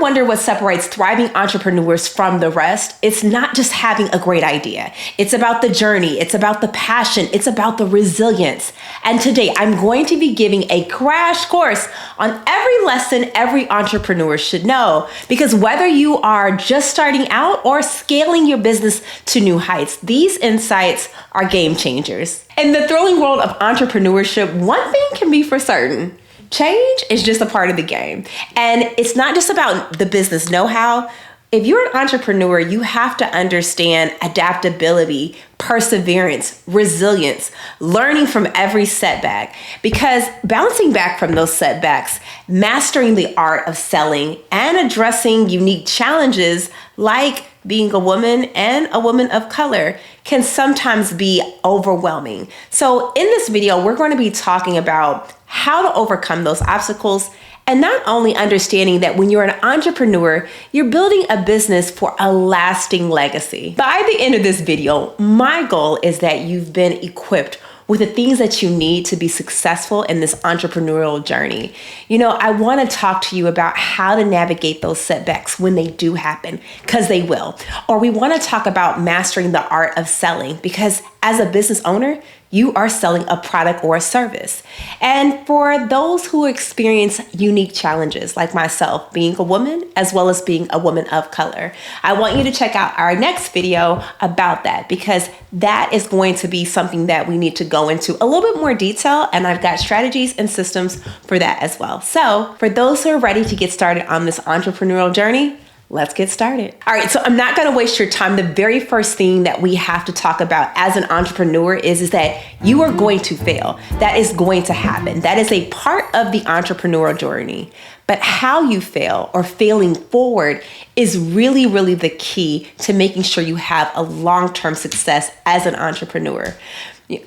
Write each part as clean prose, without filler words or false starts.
wonder what separates thriving entrepreneurs from the rest? It's not just having a great idea. It's about the journey. It's about the passion. It's about the resilience. And today I'm going to be giving a crash course on every lesson every entrepreneur should know. Because whether you are just starting out or scaling your business to new heights, these insights are game changers. In the thrilling world of entrepreneurship, one thing can be for certain. Change is just a part of the game. And it's not just about the business know-how. If you're an entrepreneur, you have to understand adaptability, perseverance, resilience, learning from every setback. Because bouncing back from those setbacks, mastering the art of selling, and addressing unique challenges like being a woman and a woman of color can sometimes be overwhelming. So in this video, we're going to be talking about how to overcome those obstacles, and not only understanding that when you're an entrepreneur, you're building a business for a lasting legacy. By the end of this video, my goal is that you've been equipped with the things that you need to be successful in this entrepreneurial journey. You know, I want to talk to you about how to navigate those setbacks when they do happen, because they will. Or we want to talk about mastering the art of selling, because as a business owner, you are selling a product or a service. And for those who experience unique challenges like myself, being a woman as well as being a woman of color, I want you to check out our next video about that, because that is going to be something that we need to go into a little bit more detail, and I've got strategies and systems for that as well. So for those who are ready to get started on this entrepreneurial journey, let's get started. All right, so I'm not gonna waste your time. The very first thing that we have to talk about as an entrepreneur is that you are going to fail. That is going to happen. That is a part of the entrepreneurial journey. But how you fail or failing forward is really, really the key to making sure you have a long-term success as an entrepreneur.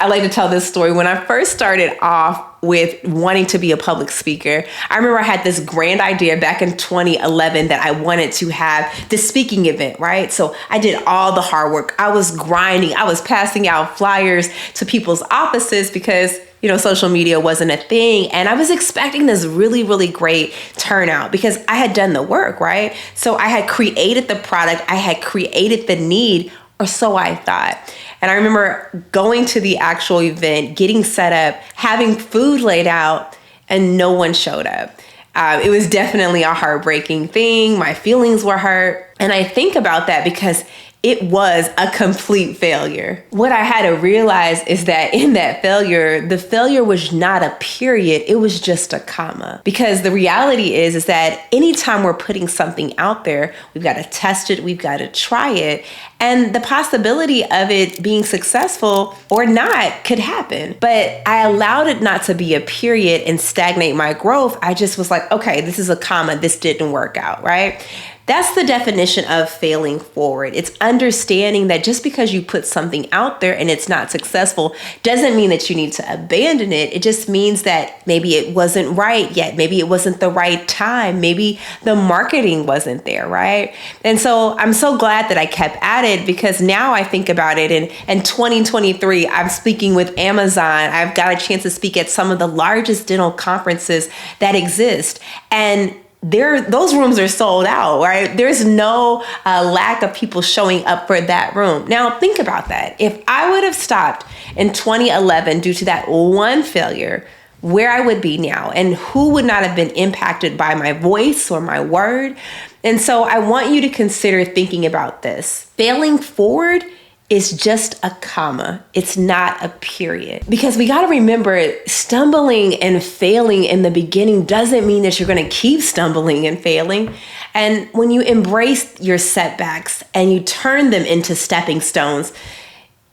I like to tell this story. When I first started off with wanting to be a public speaker, I remember I had this grand idea back in 2011 that I wanted to have this speaking event, right? So I did all the hard work. I was grinding. I was passing out flyers to people's offices because, you know, social media wasn't a thing. And I was expecting this really, really great turnout because I had done the work, right? So I had created the product. I had created the need, or so I thought. And I remember going to the actual event, getting set up, having food laid out, and no one showed up. It was definitely a heartbreaking thing. My feelings were hurt. And I think about that because it was a complete failure. What I had to realize is that in that failure, the failure was not a period, it was just a comma. Because the reality is that anytime we're putting something out there, we've got to test it, we've got to try it. And the possibility of it being successful or not could happen. But I allowed it not to be a period and stagnate my growth. I just was like, okay, this is a comma, this didn't work out, right? That's the definition of failing forward. It's understanding that just because you put something out there and it's not successful doesn't mean that you need to abandon it. It just means that maybe it wasn't right yet. Maybe it wasn't the right time. Maybe the marketing wasn't there, right? And so I'm so glad that I kept at it, because now I think about it, and in 2023, I'm speaking with Amazon. I've got a chance to speak at some of the largest dental conferences that exist. And those rooms are sold out, right? There's no lack of people showing up for that room. Now, think about that. If I would have stopped in 2011 due to that one failure, where I would be now, and who would not have been impacted by my voice or my word. And so I want you to consider thinking about this. Failing forward is just a comma. It's not a period. Because we got to remember, stumbling and failing in the beginning doesn't mean that you're going to keep stumbling and failing. And when you embrace your setbacks and you turn them into stepping stones,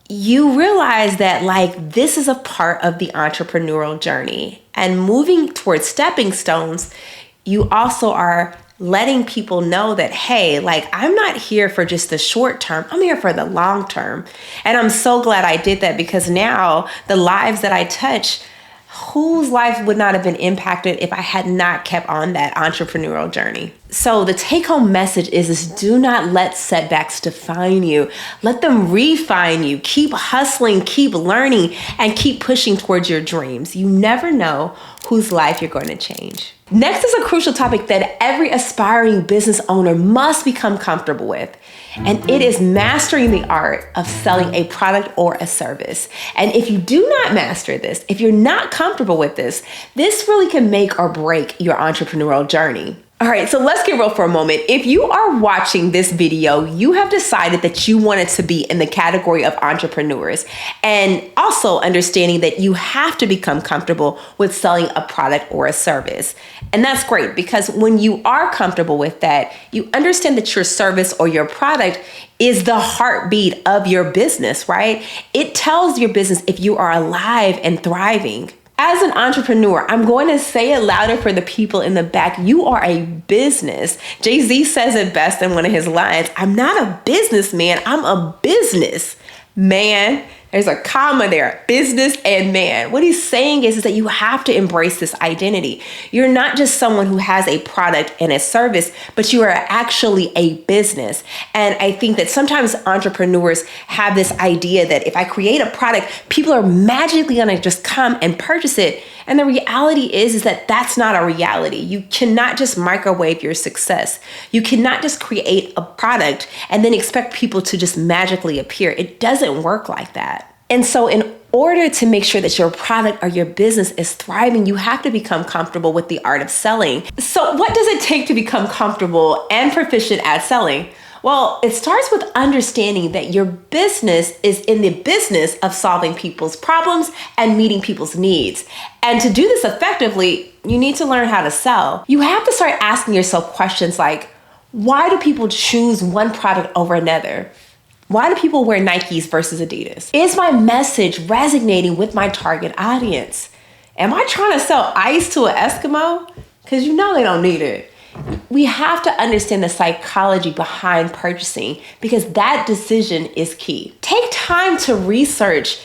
you realize that this is a part of the entrepreneurial journey. And moving towards stepping stones, you also are letting people know that, hey, I'm not here for just the short term, I'm here for the long term. And I'm so glad I did that, because now the lives that I touch, whose life would not have been impacted if I had not kept on that entrepreneurial journey? So the take-home message is do not let setbacks define you. Let them refine you. Keep hustling, keep learning, and keep pushing towards your dreams. You never know whose life you're going to change. Next is a crucial topic that every aspiring business owner must become comfortable with. And it is mastering the art of selling a product or a service. And if you do not master this, if you're not comfortable with this really can make or break your entrepreneurial journey. All right, so let's get real for a moment. If you are watching this video, you have decided that you wanted to be in the category of entrepreneurs, and also understanding that you have to become comfortable with selling a product or a service. And that's great, because when you are comfortable with that, you understand that your service or your product is the heartbeat of your business, right? It tells your business if you are alive and thriving. As an entrepreneur, I'm going to say it louder for the people in the back. You are a business. Jay-Z says it best in one of his lines. I'm not a businessman. I'm a business man. There's a comma there, business and man. What he's saying is that you have to embrace this identity. You're not just someone who has a product and a service, but you are actually a business. And I think that sometimes entrepreneurs have this idea that if I create a product, people are magically gonna just come and purchase it. And the reality is that that's not a reality. You cannot just microwave your success. You cannot just create a product and then expect people to just magically appear. It doesn't work like that. And so in order to make sure that your product or your business is thriving, you have to become comfortable with the art of selling. So what does it take to become comfortable and proficient at selling? Well, it starts with understanding that your business is in the business of solving people's problems and meeting people's needs. And to do this effectively, you need to learn how to sell. You have to start asking yourself questions like, why do people choose one product over another? Why do people wear Nikes versus Adidas? Is my message resonating with my target audience? Am I trying to sell ice to an Eskimo? Because you know they don't need it. We have to understand the psychology behind purchasing, because that decision is key. Take time to research,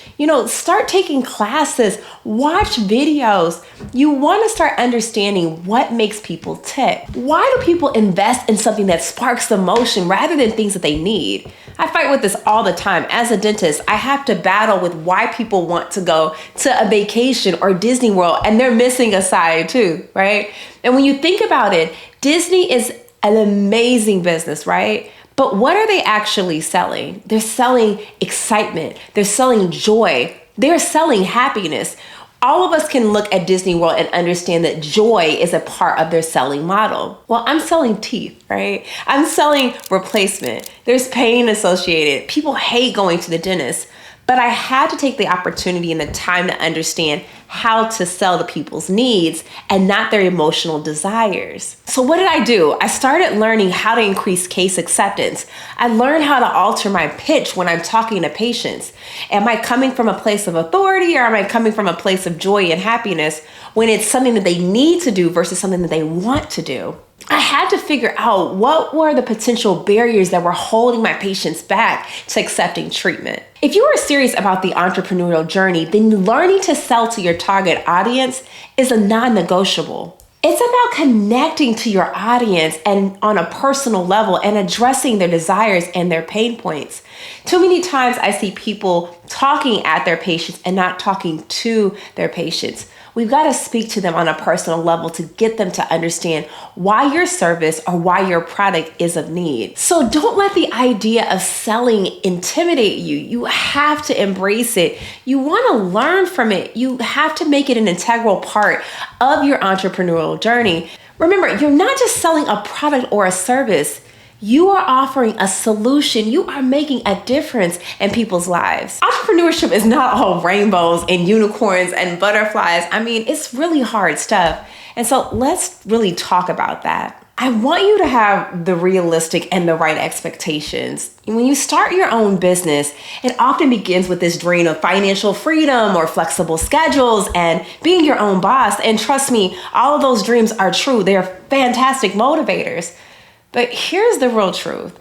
start taking classes, watch videos. You want to start understanding what makes people tick. Why do people invest in something that sparks emotion rather than things that they need? I fight with this all the time. As a dentist, I have to battle with why people want to go to a vacation or Disney World and they're missing a side too, right? And when you think about it, Disney is an amazing business, right? But what are they actually selling? They're selling excitement. They're selling joy. They're selling happiness. All of us can look at Disney World and understand that joy is a part of their selling model. Well, I'm selling teeth, right? I'm selling replacement. There's pain associated. People hate going to the dentist. But I had to take the opportunity and the time to understand how to sell to people's needs and not their emotional desires. So what did I do? I started learning how to increase case acceptance. I learned how to alter my pitch when I'm talking to patients. Am I coming from a place of authority, or am I coming from a place of joy and happiness when it's something that they need to do versus something that they want to do? I had to figure out what were the potential barriers that were holding my patients back to accepting treatment. If you are serious about the entrepreneurial journey, then learning to sell to your target audience is a non-negotiable. It's about connecting to your audience and on a personal level and addressing their desires and their pain points. Too many times I see people talking at their patients and not talking to their patients. We've got to speak to them on a personal level to get them to understand why your service or why your product is of need. So don't let the idea of selling intimidate you. You have to embrace it. You want to learn from it. You have to make it an integral part of your entrepreneurial journey. Remember, you're not just selling a product or a service. You are offering a solution. You are making a difference in people's lives. Entrepreneurship is not all rainbows and unicorns and butterflies. I mean, it's really hard stuff. And so let's really talk about that. I want you to have the realistic and the right expectations. When you start your own business, it often begins with this dream of financial freedom or flexible schedules and being your own boss. And trust me, all of those dreams are true. They're fantastic motivators. But here's the real truth.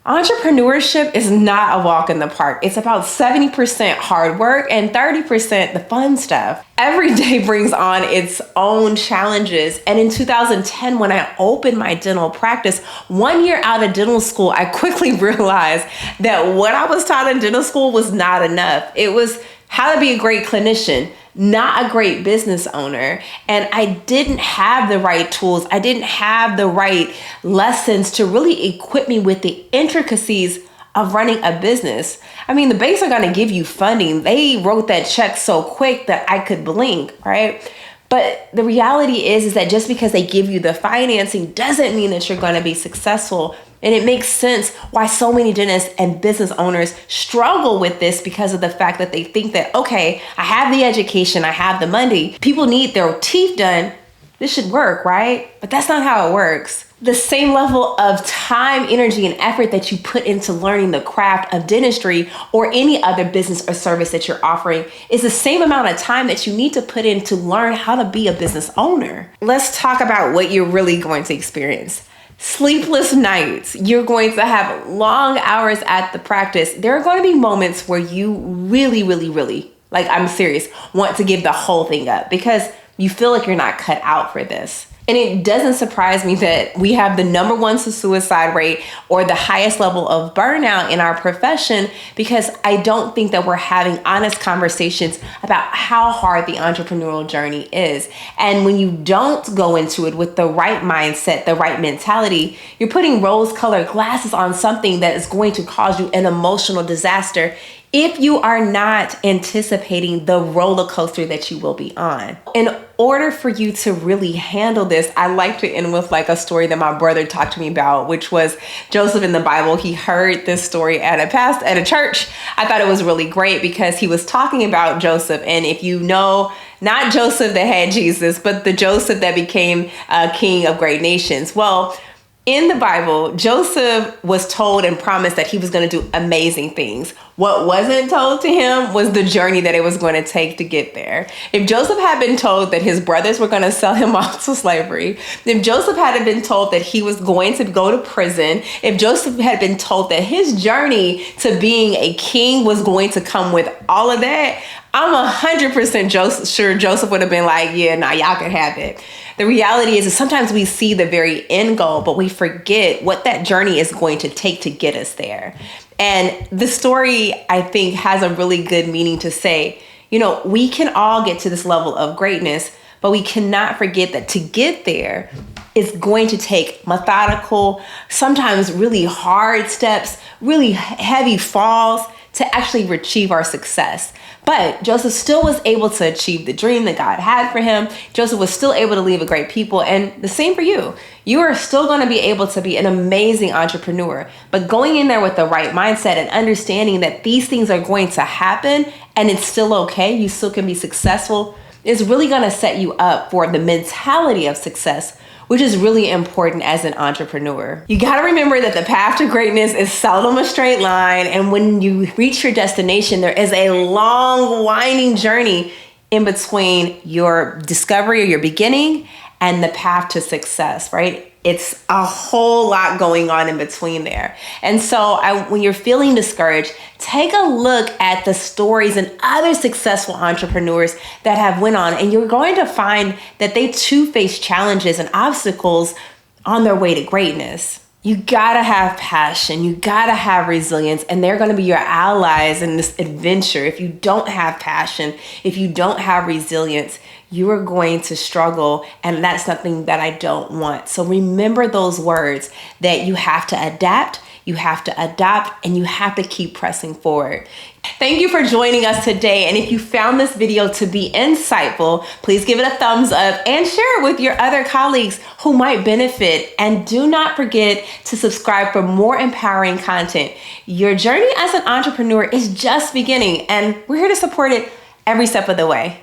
Entrepreneurship is not a walk in the park. It's about 70% hard work and 30% the fun stuff. Every day brings on its own challenges. And in 2010, when I opened my dental practice, 1 year out of dental school, I quickly realized that what I was taught in dental school was not enough. It was how to be a great clinician, not a great business owner. And I didn't have the right tools. I didn't have the right lessons to really equip me with the intricacies of running a business. I mean, the banks are going to give you funding. They wrote that check so quick that I could blink, right? But the reality is that just because they give you the financing doesn't mean that you're going to be successful. And it makes sense why so many dentists and business owners struggle with this, because of the fact that they think that, okay, I have the education, I have the money, people need their teeth done, this should work, right? But that's not how it works. The same level of time, energy, and effort that you put into learning the craft of dentistry or any other business or service that you're offering is the same amount of time that you need to put in to learn how to be a business owner. Let's talk about what you're really going to experience. Sleepless nights. You're going to have long hours at the practice. There are going to be moments where you really, like, I'm serious, want to give the whole thing up because you feel like you're not cut out for this. And it doesn't surprise me that we have the #1 suicide rate or the highest level of burnout in our profession, because I don't think that we're having honest conversations about how hard the entrepreneurial journey is. And when you don't go into it with the right mindset, the right mentality, you're putting rose-colored glasses on something that is going to cause you an emotional disaster if you are not anticipating the roller coaster that you will be on. In order for you to really handle this, I like to end with like a story that my brother talked to me about, which was Joseph in the Bible. He heard this story at a church. I thought it was really great because he was talking about Joseph. And if you know, not Joseph that had Jesus, but the Joseph that became king of great nations. Well, in the Bible, Joseph was told and promised that he was going to do amazing things. What wasn't told to him was the journey that it was going to take to get there. If Joseph had been told that his brothers were going to sell him off to slavery, if Joseph had been told that he was going to go to prison, if Joseph had been told that his journey to being a king was going to come with all of that, I'm 100% sure Joseph would have been like, yeah, nah, y'all can have it. The reality is that sometimes we see the very end goal, but we forget what that journey is going to take to get us there. And the story, I think, has a really good meaning to say, you know, we can all get to this level of greatness, but we cannot forget that to get there, it's going to take methodical, sometimes really hard steps, really heavy falls to actually achieve our success. But Joseph still was able to achieve the dream that God had for him. Joseph was still able to leave a great people. And the same for you. You are still going to be able to be an amazing entrepreneur. But going in there with the right mindset and understanding that these things are going to happen and it's still okay, you still can be successful, is really going to set you up for the mentality of success, which is really important as an entrepreneur. You gotta remember that the path to greatness is seldom a straight line, and when you reach your destination, there is a long, winding journey in between your discovery or your beginning and the path to success, right? It's a whole lot going on in between there. And so when you're feeling discouraged, take a look at the stories and other successful entrepreneurs that have went on, and you're going to find that they too face challenges and obstacles on their way to greatness. You gotta have passion, you gotta have resilience, and they're gonna be your allies in this adventure. If you don't have passion, if you don't have resilience, you are going to struggle, and that's something that I don't want. So remember those words, that you have to adapt, you have to adopt, and you have to keep pressing forward. Thank you for joining us today. And if you found this video to be insightful, please give it a thumbs up and share it with your other colleagues who might benefit. And do not forget to subscribe for more empowering content. Your journey as an entrepreneur is just beginning, and we're here to support it every step of the way.